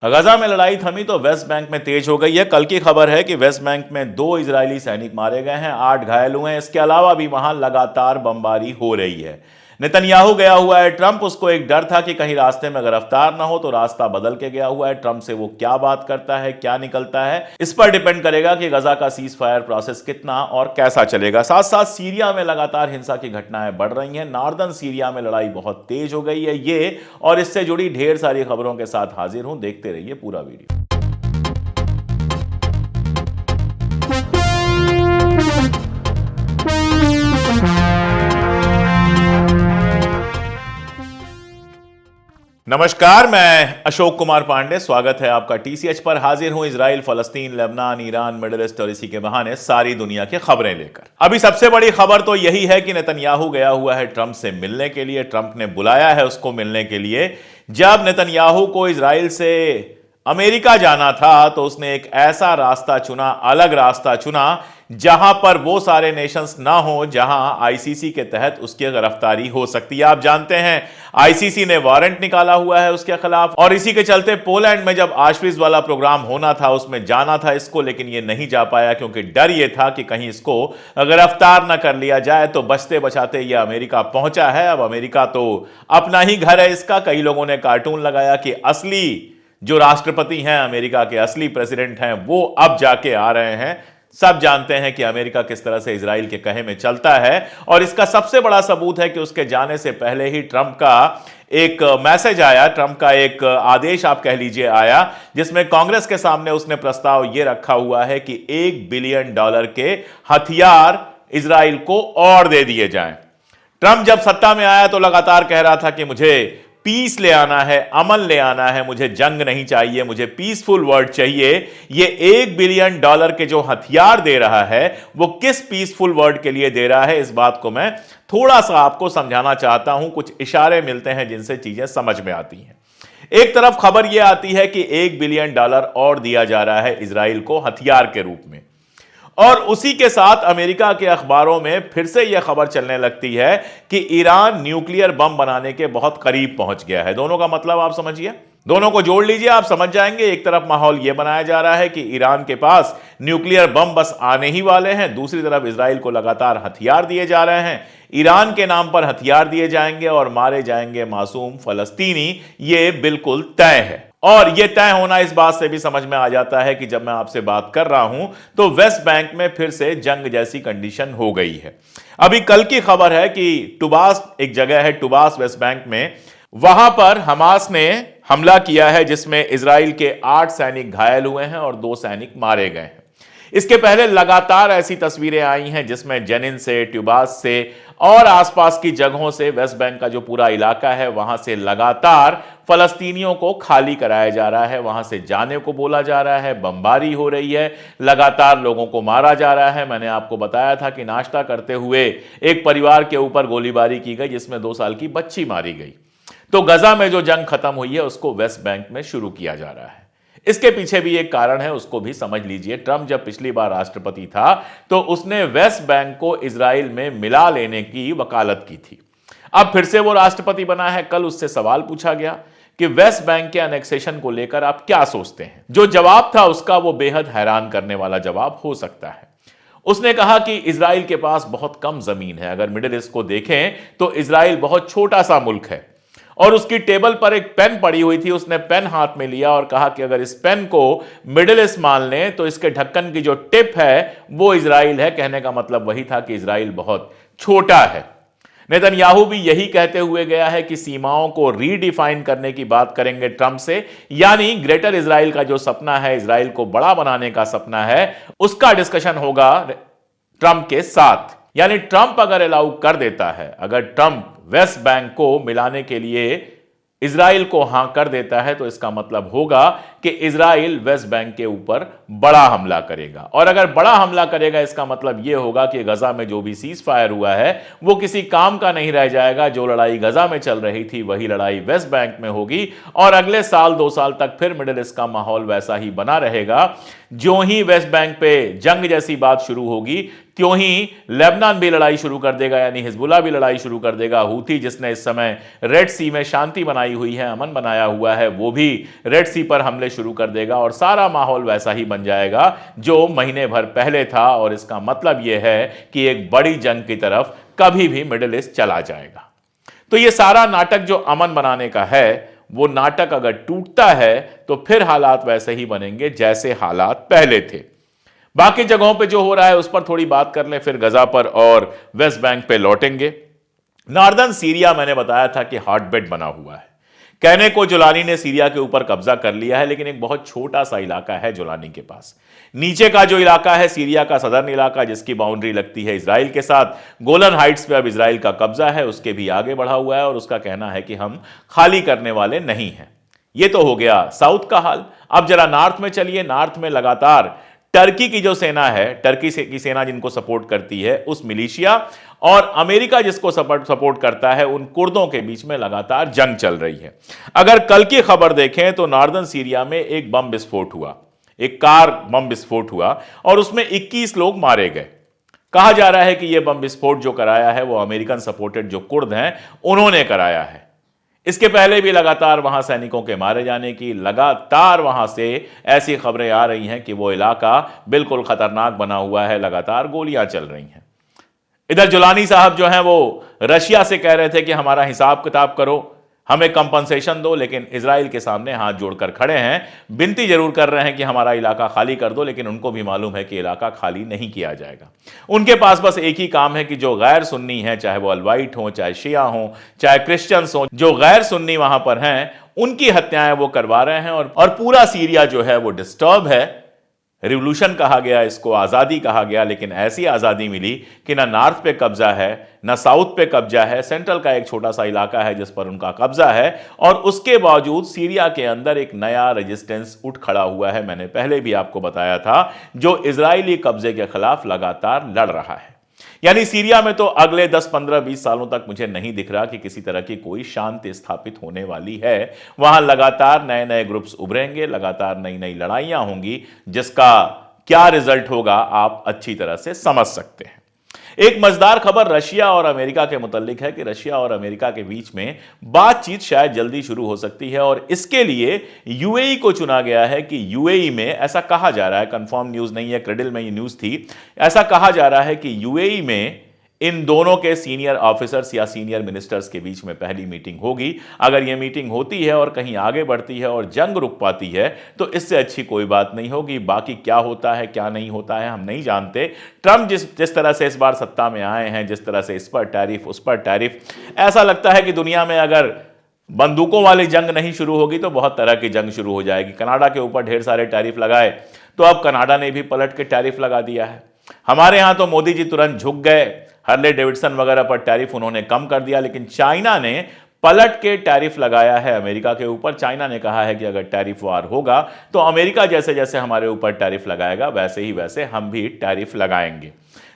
गजा में लड़ाई थमी तो वेस्ट बैंक में तेज हो गई है। कल की खबर है कि वेस्ट बैंक में 2 इजरायली सैनिक मारे गए हैं, 8 घायल हुए हैं। इसके अलावा भी वहां लगातार बमबारी हो रही है। नेतन्याहू गया हुआ है ट्रंप, उसको एक डर था कि कहीं रास्ते में गिरफ्तार ना हो, तो रास्ता बदल के गया हुआ है। ट्रंप से वो क्या बात करता है, क्या निकलता है, इस पर डिपेंड करेगा कि गजा का सीज फायर प्रोसेस कितना और कैसा चलेगा। साथ साथ सीरिया में लगातार हिंसा की घटनाएं बढ़ रही हैं। नॉर्दर्न सीरिया में लड़ाई बहुत तेज हो गई है। ये और इससे जुड़ी ढेर सारी खबरों के साथ हाजिर हूं, देखते रहिए पूरा वीडियो। नमस्कार, मैं अशोक कुमार पांडे, स्वागत है आपका टीसीएच पर। हाजिर हूं इजराइल, फलस्तीन, लेबनान, ईरान, मिडिल ईस्ट और इसी के बहाने सारी दुनिया की खबरें लेकर। अभी सबसे बड़ी खबर तो यही है कि नेतन्याहू गया हुआ है ट्रंप से मिलने के लिए। ट्रंप ने बुलाया है उसको मिलने के लिए। जब नेतन्याहू को इजराइल से अमेरिका जाना था तो उसने एक ऐसा रास्ता चुना, अलग रास्ता चुना, जहां पर वो सारे नेशंस ना हो जहां आईसीसी के तहत उसकी गिरफ्तारी हो सकती है। आप जानते हैं आईसीसी ने वारंट निकाला हुआ है उसके खिलाफ, और इसी के चलते पोलैंड में जब ऑशविट्ज वाला प्रोग्राम होना था उसमें जाना था इसको, लेकिन ये नहीं जा पाया क्योंकि डर ये था कि कहीं इसको गिरफ्तार ना कर लिया जाए। तो बचते बचाते ये अमेरिका पहुंचा है। अब अमेरिका तो अपना ही घर है इसका। कई लोगों ने कार्टून लगाया कि असली जो राष्ट्रपति हैं, अमेरिका के असली प्रेसिडेंट हैं, वो अब जाके आ रहे हैं। सब जानते हैं कि अमेरिका किस तरह से इजराइल के कहे में चलता है, और इसका सबसे बड़ा सबूत है कि उसके जाने से पहले ही ट्रंप का एक मैसेज आया, ट्रंप का एक आदेश आप कह लीजिए आया, जिसमें कांग्रेस के सामने उसने प्रस्ताव यह रखा हुआ है कि $1 बिलियन के हथियार इजराइल को और दे दिए जाएं। ट्रंप जब सत्ता में आया तो लगातार कह रहा था कि मुझे पीस ले आना है, अमन ले आना है, मुझे जंग नहीं चाहिए, मुझे पीसफुल वर्ल्ड चाहिए। ये $1 बिलियन के जो हथियार दे रहा है वो किस पीसफुल वर्ल्ड के लिए दे रहा है, इस बात को मैं थोड़ा सा आपको समझाना चाहता हूं। कुछ इशारे मिलते हैं जिनसे चीजें समझ में आती हैं। एक तरफ खबर यह आती है कि $1 बिलियन और दिया जा रहा है इजराइल को हथियार के रूप में, और उसी के साथ अमेरिका के अखबारों में फिर से यह खबर चलने लगती है कि ईरान न्यूक्लियर बम बनाने के बहुत करीब पहुंच गया है। दोनों का मतलब आप समझिए, दोनों को जोड़ लीजिए, आप समझ जाएंगे। एक तरफ माहौल यह बनाया जा रहा है कि ईरान के पास न्यूक्लियर बम बस आने ही वाले हैं, दूसरी तरफ इजराइल को लगातार हथियार दिए जा रहे हैं। ईरान के नाम पर हथियार दिए जाएंगे और मारे जाएंगे मासूम फलस्तीनी, यह बिल्कुल तय है। और यह तय होना इस बात से भी समझ में आ जाता है कि जब मैं आपसे बात कर रहा हूं तो वेस्ट बैंक में फिर से जंग जैसी कंडीशन हो गई है। अभी कल की खबर है कि टुबास एक जगह है, टुबास वेस्ट बैंक में, वहां पर हमास ने हमला किया है जिसमें इजराइल के 8 सैनिक घायल हुए हैं और 2 सैनिक मारे गए हैं। इसके पहले लगातार ऐसी तस्वीरें आई हैं जिसमें जेनिन से, ट्यूबास से और आसपास की जगहों से, वेस्ट बैंक का जो पूरा इलाका है वहां से लगातार फलस्तीनियों को खाली कराया जा रहा है, वहां से जाने को बोला जा रहा है, बमबारी हो रही है, लगातार लोगों को मारा जा रहा है। मैंने आपको बताया था कि नाश्ता करते हुए एक परिवार के ऊपर गोलीबारी की गई जिसमें 2 साल की बच्ची मारी गई। तो गजा में जो जंग खत्म हुई है उसको वेस्ट बैंक में शुरू किया जा रहा है। इसके पीछे भी एक कारण है, उसको भी समझ लीजिए। ट्रंप जब पिछली बार राष्ट्रपति था तो उसने वेस्ट बैंक को इजराइल में मिला लेने की वकालत की थी। अब फिर से वो राष्ट्रपति बना है। कल उससे सवाल पूछा गया कि वेस्ट बैंक के अनेक्सेशन को लेकर आप क्या सोचते हैं। जो जवाब था उसका वो बेहद हैरान करने वाला जवाब हो सकता है। उसने कहा कि इजराइल के पास बहुत कम जमीन है। अगर मिडिल ईस्ट को देखें तो इजराइल बहुत छोटा सा मुल्क है, और उसकी टेबल पर एक पेन पड़ी हुई थी। उसने पेन हाथ में लिया और कहा कि अगर इस पेन को मिडिल ईस्ट मान लें तो इसके ढक्कन की जो टिप है वो इजराइल है। कहने का मतलब वही था कि इजराइल बहुत छोटा है। नेतन्याहू भी यही कहते हुए गया है कि सीमाओं को रीडिफाइन करने की बात करेंगे ट्रंप से, यानी ग्रेटर इजराइल का जो सपना है, इजराइल को बड़ा बनाने का सपना है, उसका डिस्कशन होगा ट्रंप के साथ। यानी ट्रंप अगर अलाउ कर देता है, अगर ट्रंप वेस्ट बैंक को मिलाने के लिए इजराइल को हां कर देता है, तो इसका मतलब होगा कि इजराइल वेस्ट बैंक के ऊपर बड़ा हमला करेगा। और अगर बड़ा हमला करेगा इसका मतलब यह होगा कि गजा में जो भी सीज फायर हुआ है वो किसी काम का नहीं रह जाएगा। जो लड़ाई गजा में चल रही थी वही लड़ाई वेस्ट बैंक में होगी, और अगले साल 2 साल तक फिर मिडिल ईस्ट का माहौल वैसा ही बना रहेगा। ज्यों ही वेस्ट बैंक पे जंग जैसी बात शुरू होगी त्यों ही लेबनान भी लड़ाई शुरू कर देगा, यानी हिजबुल्लाह भी लड़ाई शुरू कर देगा। हूथी जिसने इस समय रेड सी में शांति बनाई बनाई हुई है, अमन बनाया हुआ है, वो भी रेड सी पर हमले शुरू कर देगा और सारा माहौल वैसा ही बन जाएगा जो महीने भर पहले था। और इसका मतलब यह है कि एक बड़ी जंग की तरफ कभी भी मिडिल ईस्ट चला जाएगा। तो यह सारा नाटक जो अमन बनाने का है, वो नाटक अगर टूटता है तो फिर हालात वैसे ही बनेंगे जैसे हालात पहले थे। बाकी जगहों पे जो हो रहा है उस पर थोड़ी बात कर लें, फिर गजा पर और वेस्ट बैंक पे लौटेंगे। नॉर्दर्न सीरिया मैंने बताया था कि हॉटबेड बना हुआ है। कहने को जुलानी ने सीरिया के ऊपर कब्जा कर लिया है, लेकिन एक बहुत छोटा सा इलाका है जुलानी के पास। नीचे का जो इलाका है सीरिया का सदर्न इलाका, जिसकी बाउंड्री लगती है इजराइल के साथ, गोलन हाइट्स पे अब इजराइल का कब्जा है, उसके भी आगे बढ़ा हुआ है और उसका कहना है कि हम खाली करने वाले नहीं हैं। ये तो हो गया साउथ का हाल। अब जरा नॉर्थ में चलिए। नॉर्थ में लगातार टर्की की जो सेना है, टर्की की सेना जिनको सपोर्ट करती है, उस मिलिशिया और अमेरिका जिसको सपोर्ट करता है, उन कुर्दों के बीच में लगातार जंग चल रही है। अगर कल की खबर देखें तो नॉर्दर्न सीरिया में एक बम विस्फोट हुआ, एक कार बम विस्फोट हुआ और उसमें 21 लोग मारे गए। कहा जा रहा है कि यह बम विस्फोट जो कराया है वो अमेरिकन सपोर्टेड जो कुर्द हैं उन्होंने कराया है। इसके पहले भी लगातार वहां सैनिकों के मारे जाने की, लगातार वहां से ऐसी खबरें आ रही हैं कि वो इलाका बिल्कुल खतरनाक बना हुआ है, लगातार गोलियां चल रही हैं। इधर जुलानी साहब जो हैं वो रशिया से कह रहे थे कि हमारा हिसाब किताब करो, हमें कंपनसेशन दो, लेकिन इजराइल के सामने हाथ जोड़कर खड़े हैं, विनती जरूर कर रहे हैं कि हमारा इलाका खाली कर दो, लेकिन उनको भी मालूम है कि इलाका खाली नहीं किया जाएगा। उनके पास बस एक ही काम है कि जो गैर सुन्नी है, चाहे वो अलवाइट हो, चाहे शिया हो, चाहे क्रिश्चियंस हो, जो गैर सुन्नी वहां पर हैं उनकी हत्याएं वो करवा रहे हैं और पूरा सीरिया जो है वो डिस्टर्ब है। रिवॉल्यूशन कहा गया, इसको आज़ादी कहा गया, लेकिन ऐसी आज़ादी मिली कि ना नॉर्थ पे कब्जा है, ना साउथ पे कब्जा है, सेंट्रल का एक छोटा सा इलाका है जिस पर उनका कब्जा है। और उसके बावजूद सीरिया के अंदर एक नया रेजिस्टेंस उठ खड़ा हुआ है, मैंने पहले भी आपको बताया था, जो इजरायली कब्जे के खिलाफ लगातार लड़ रहा है। यानी सीरिया में तो अगले 10, 15, 20 सालों तक मुझे नहीं दिख रहा कि किसी तरह की कोई शांति स्थापित होने वाली है। वहां लगातार नए नए ग्रुप्स उभरेंगे, लगातार नई नई लड़ाइयां होंगी, जिसका क्या रिजल्ट होगा आप अच्छी तरह से समझ सकते हैं। एक मजेदार खबर रशिया और अमेरिका के मुताल्लिक है कि रशिया और अमेरिका के बीच में बातचीत शायद जल्दी शुरू हो सकती है और इसके लिए यूएई को चुना गया है कि यूएई में, ऐसा कहा जा रहा है, कंफर्म न्यूज नहीं है, क्रेडिल में ये न्यूज थी, ऐसा कहा जा रहा है कि यूएई में इन दोनों के सीनियर ऑफिसर्स या सीनियर मिनिस्टर्स के बीच में पहली मीटिंग होगी। अगर यह मीटिंग होती है और कहीं आगे बढ़ती है और जंग रुक पाती है तो इससे अच्छी कोई बात नहीं होगी। बाकी क्या होता है क्या नहीं होता है हम नहीं जानते। ट्रंप जिस तरह से इस बार सत्ता में आए हैं, जिस तरह से इस पर टैरिफ उस पर टैरिफ, ऐसा लगता है कि दुनिया में अगर बंदूकों वाली जंग नहीं शुरू होगी तो बहुत तरह की जंग शुरू हो जाएगी। कनाडा के ऊपर ढेर सारे टैरिफ लगाए तो अब कनाडा ने भी पलट के टैरिफ लगा दिया है। हमारे यहां तो मोदी जी तुरंत झुक गए, हार्ले डेविडसन वगैरह पर टैरिफ उन्होंने कम कर दिया, लेकिन चाइना ने पलट के टैरिफ लगाया है अमेरिका के ऊपर। चाइना ने कहा है कि अगर टैरिफ वार होगा तो अमेरिका जैसे जैसे हमारे ऊपर टैरिफ लगाएगा वैसे ही वैसे हम भी टैरिफ लगाएंगे।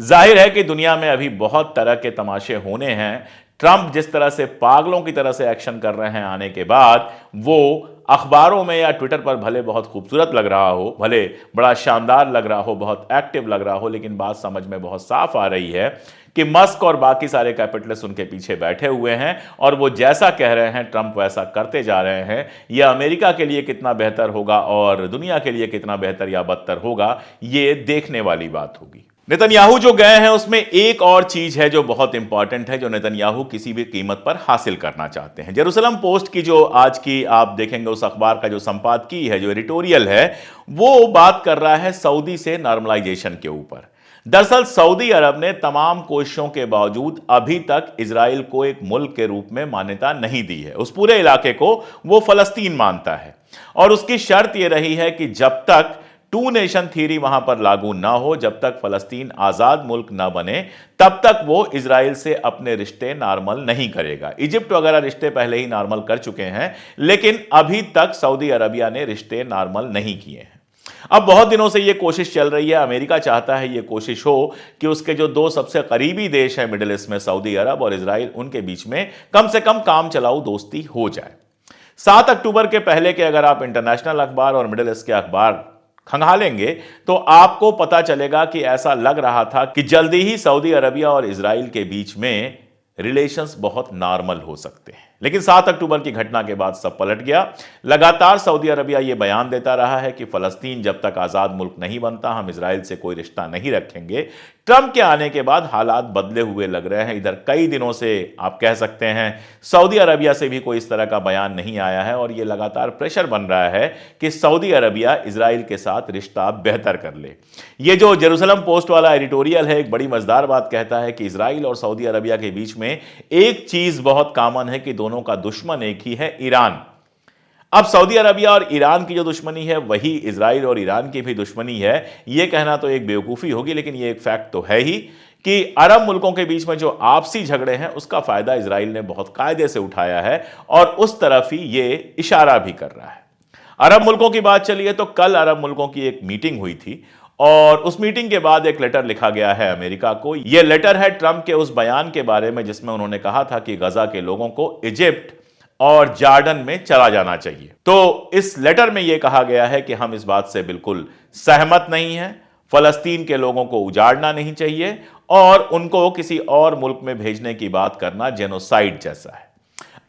जाहिर है कि दुनिया में अभी बहुत तरह के तमाशे होने हैं। ट्रंप जिस तरह से पागलों की तरह से एक्शन कर रहे हैं आने के बाद, वो अखबारों में या ट्विटर पर भले बहुत खूबसूरत लग रहा हो, भले बड़ा शानदार लग रहा हो, बहुत एक्टिव लग रहा हो, लेकिन बात समझ में बहुत साफ आ रही है कि मस्क और बाकी सारे कैपिटलिस्ट उनके पीछे बैठे हुए हैं और वो जैसा कह रहे हैं ट्रंप वैसा करते जा रहे हैं। यह अमेरिका के लिए कितना बेहतर होगा और दुनिया के लिए कितना बेहतर या बदतर होगा, ये देखने वाली बात होगी। नेतन्याहू जो गए हैं उसमें एक और चीज है जो बहुत इंपॉर्टेंट है, जो नेतन्याहू किसी भी कीमत पर हासिल करना चाहते हैं। जेरूसलम पोस्ट की जो आज की आप देखेंगे उस अखबार का जो संपादकीय है, जो एडिटोरियल है, वो बात कर रहा है सऊदी से नॉर्मलाइजेशन के ऊपर। दरअसल सऊदी अरब ने तमाम कोशिशों के बावजूद अभी तक इजराइल को एक मुल्क के रूप में मान्यता नहीं दी है। उस पूरे इलाके को वो फलस्तीन मानता है और उसकी शर्त यह रही है कि जब तक टू नेशन थ्योरी वहां पर लागू ना हो, जब तक फलस्तीन आजाद मुल्क ना बने, तब तक वो इजराइल से अपने रिश्ते नॉर्मल नहीं करेगा। इजिप्ट वगैरह रिश्ते पहले ही नॉर्मल कर चुके हैं, लेकिन अभी तक सऊदी अरबिया ने रिश्ते नॉर्मल नहीं किए हैं। अब बहुत दिनों से यह कोशिश चल रही है, अमेरिका चाहता है यह कोशिश हो कि उसके जो दो सबसे करीबी देश हैं मिडिल ईस्ट में, सऊदी अरब और इजराइल, उनके बीच में कम से कम काम चलाऊ दोस्ती हो जाए। 7 अक्टूबर के पहले के अगर आप इंटरनेशनल अखबार और मिडिल ईस्ट के अखबार खंगालेंगे तो आपको पता चलेगा कि ऐसा लग रहा था कि जल्दी ही सऊदी अरबिया और इजराइल के बीच में रिलेशंस बहुत नॉर्मल हो सकते हैं। लेकिन 7 अक्टूबर की घटना के बाद सब पलट गया। लगातार सऊदी अरबिया यह बयान देता रहा है कि फलस्तीन जब तक आजाद मुल्क नहीं बनता हम इजराइल से कोई रिश्ता नहीं रखेंगे। ट्रंप के आने के बाद हालात बदले हुए लग रहे हैं। इधर कई दिनों से आप कह सकते हैं सऊदी अरबिया से भी कोई इस तरह का बयान नहीं आया है और यह लगातार प्रेशर बन रहा है कि सऊदी अरबिया इजराइल के साथ रिश्ता बेहतर कर ले। यह जो जेरूसलम पोस्ट वाला एडिटोरियल है एक बड़ी मजेदार बात कहता है कि इजराइल और सऊदी अरबिया के बीच में एक चीज बहुत कॉमन है कि दोनों का दुश्मन एक ही है, ईरान। अब सऊदी अरबिया और ईरान की जो दुश्मनी है वही इजराइल और ईरान की भी दुश्मनी है। यह कहना तो एक बेवकूफ़ी होगी, लेकिन यह एक फैक्ट तो है ही कि अरब मुल्कों के बीच में जो आपसी झगड़े हैं उसका फायदा इजराइल ने बहुत कायदे से उठाया है और उस तरफ ही यह इशारा भी कर रहा है। अरब मुल्कों की बात चली है तो कल अरब मुल्कों की एक मीटिंग हुई थी और उस मीटिंग के बाद एक लेटर लिखा गया है अमेरिका को। यह लेटर है ट्रंप के उस बयान के बारे में जिसमें उन्होंने कहा था कि गजा के लोगों को इजिप्ट और जॉर्डन में चला जाना चाहिए। तो इस लेटर में यह कहा गया है कि हम इस बात से बिल्कुल सहमत नहीं हैं, फलस्तीन के लोगों को उजाड़ना नहीं चाहिए और उनको किसी और मुल्क में भेजने की बात करना जेनोसाइड जैसा है।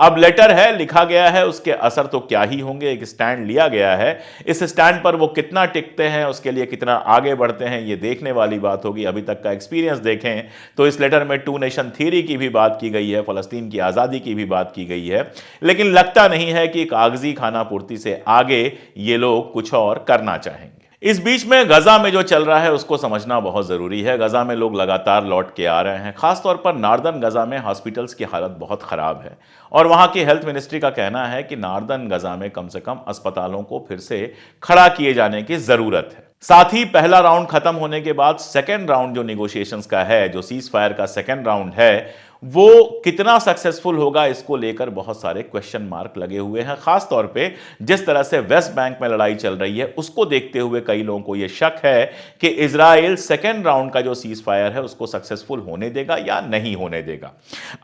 अब लेटर है, लिखा गया है, उसके असर तो क्या ही होंगे। एक स्टैंड लिया गया है, इस स्टैंड पर वो कितना टिकते हैं, उसके लिए कितना आगे बढ़ते हैं, ये देखने वाली बात होगी। अभी तक का एक्सपीरियंस देखें तो इस लेटर में 2 नेशन थ्योरी की भी बात की गई है, फलस्तीन की आज़ादी की भी बात की गई है, लेकिन लगता नहीं है कि कागजी खाना पूर्ति से आगे ये लोग कुछ और करना चाहेंगे। इस बीच में गजा में जो चल रहा है उसको समझना बहुत जरूरी है। गजा में लोग लगातार लौट के आ रहे हैं, खासतौर पर नॉर्दर्न गजा में हॉस्पिटल्स की हालत बहुत खराब है और वहां की हेल्थ मिनिस्ट्री का कहना है कि नॉर्दर्न गजा में कम से कम अस्पतालों को फिर से खड़ा किए जाने की जरूरत है। साथ ही पहला राउंड खत्म होने के बाद सेकेंड राउंड जो निगोशिएशंस का है, जो सीज फायर का सेकेंड राउंड है, वो कितना सक्सेसफुल होगा इसको लेकर बहुत सारे क्वेश्चन मार्क लगे हुए हैं। खासतौर पे जिस तरह से वेस्ट बैंक में लड़ाई चल रही है उसको देखते हुए कई लोगों को यह शक है कि इजराइल सेकेंड राउंड का जो सीज फायर है उसको सक्सेसफुल होने देगा या नहीं होने देगा।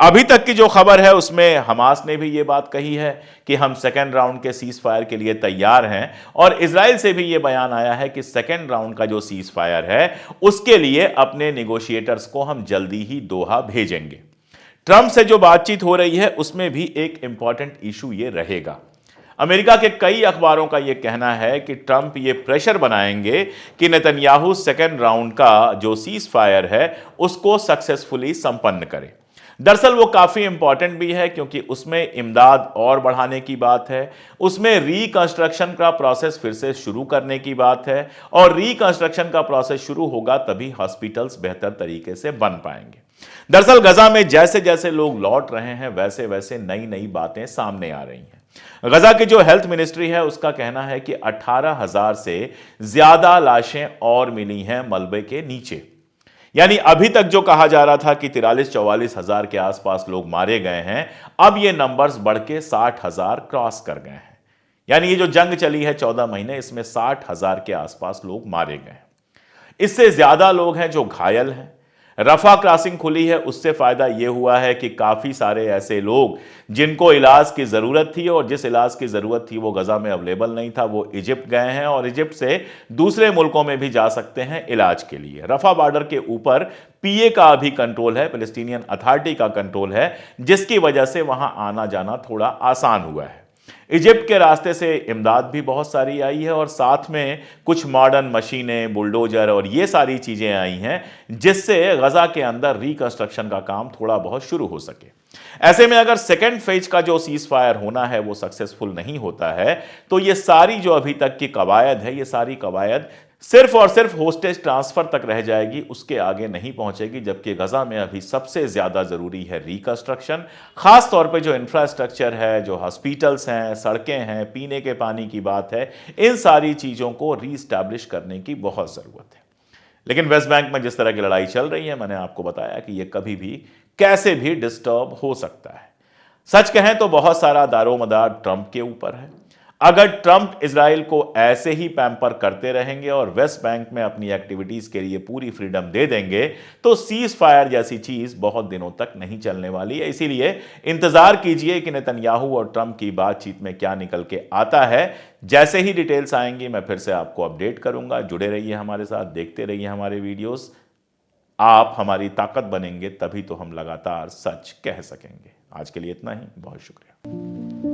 अभी तक की जो खबर है उसमें हमास ने भी यह बात कही है कि हम सेकेंड राउंड के सीज फायर के लिए तैयार हैं और इजराइल से भी यह बयान आया है कि सेकेंड राउंड का जो सीज फायर है उसके लिए अपने निगोशिएटर्स को हम जल्दी ही दोहा भेजेंगे। ट्रंप से जो बातचीत हो रही है उसमें भी एक इंपॉर्टेंट इशू ये रहेगा। अमेरिका के कई अखबारों का यह कहना है कि ट्रंप ये प्रेशर बनाएंगे कि नेतन्याहू सेकेंड राउंड का जो सीज फायर है उसको सक्सेसफुली संपन्न करे। दरअसल वो काफी इंपॉर्टेंट भी है क्योंकि उसमें इमदाद और बढ़ाने की बात है, उसमें रिकंस्ट्रक्शन का प्रोसेस फिर से शुरू करने की बात है और रिकंस्ट्रक्शन का प्रोसेस शुरू होगा तभी हॉस्पिटल्स बेहतर तरीके से बन पाएंगे। दरअसल गजा में जैसे जैसे लोग लौट रहे हैं वैसे वैसे नई नई बातें सामने आ रही हैं। गजा की जो हेल्थ मिनिस्ट्री है उसका कहना है कि 18,000 से ज्यादा लाशें और मिली हैं मलबे के नीचे। यानी अभी तक जो कहा जा रहा था कि 43-44 हजार के आसपास लोग मारे गए हैं, अब ये नंबर्स बढ़ के 60,000 क्रॉस कर गए हैं। यानी ये जो जंग चली है 14 महीने, इसमें 60,000 के आसपास लोग मारे गए हैं। इससे ज्यादा लोग हैं जो घायल हैं। रफा क्रॉसिंग खुली है, उससे फायदा यह हुआ है कि काफी सारे ऐसे लोग जिनको इलाज की जरूरत थी और जिस इलाज की जरूरत थी वो गजा में अवेलेबल नहीं था, वो इजिप्ट गए हैं और इजिप्ट से दूसरे मुल्कों में भी जा सकते हैं इलाज के लिए। रफा बॉर्डर के ऊपर पीए का भी कंट्रोल है, पैलेस्टीनियन अथॉरिटी का कंट्रोल है, जिसकी वजह से वहां आना जाना थोड़ा आसान हुआ है। इजिप्ट के रास्ते से इमदाद भी बहुत सारी आई है और साथ में कुछ मॉडर्न मशीनें, बुलडोजर और ये सारी चीजें आई हैं जिससे गजा के अंदर रिकंस्ट्रक्शन का काम थोड़ा बहुत शुरू हो सके। ऐसे में अगर सेकेंड फेज का जो सीज फायर होना है वो सक्सेसफुल नहीं होता है तो ये सारी जो अभी तक की कवायद है, ये सारी कवायद सिर्फ और सिर्फ होस्टेज ट्रांसफर तक रह जाएगी, उसके आगे नहीं पहुंचेगी। जबकि गजा में अभी सबसे ज्यादा जरूरी है रिकंस्ट्रक्शन। खास तौर पे जो इंफ्रास्ट्रक्चर है, जो हॉस्पिटल्स हैं, सड़कें हैं, पीने के पानी की बात है, इन सारी चीजों को रीस्टैब्लिश करने की बहुत जरूरत है। लेकिन वेस्ट बैंक में जिस तरह की लड़ाई चल रही है, मैंने आपको बताया कि यह कभी भी कैसे भी डिस्टर्ब हो सकता है। सच कहें तो बहुत सारा दारोमदार ट्रंप के ऊपर है। अगर ट्रंप इजराइल को ऐसे ही पैम्पर करते रहेंगे और वेस्ट बैंक में अपनी एक्टिविटीज के लिए पूरी फ्रीडम दे देंगे तो सीज फायर जैसी चीज बहुत दिनों तक नहीं चलने वाली है। इसीलिए इंतजार कीजिए कि नेतन्याहू और ट्रंप की बातचीत में क्या निकल के आता है। जैसे ही डिटेल्स आएंगी मैं फिर से आपको अपडेट करूंगा। जुड़े रहिए हमारे साथ, देखते रहिए हमारे वीडियोस। आप हमारी ताकत बनेंगे तभी तो हम लगातार सच कह सकेंगे। आज के लिए इतना ही, बहुत शुक्रिया।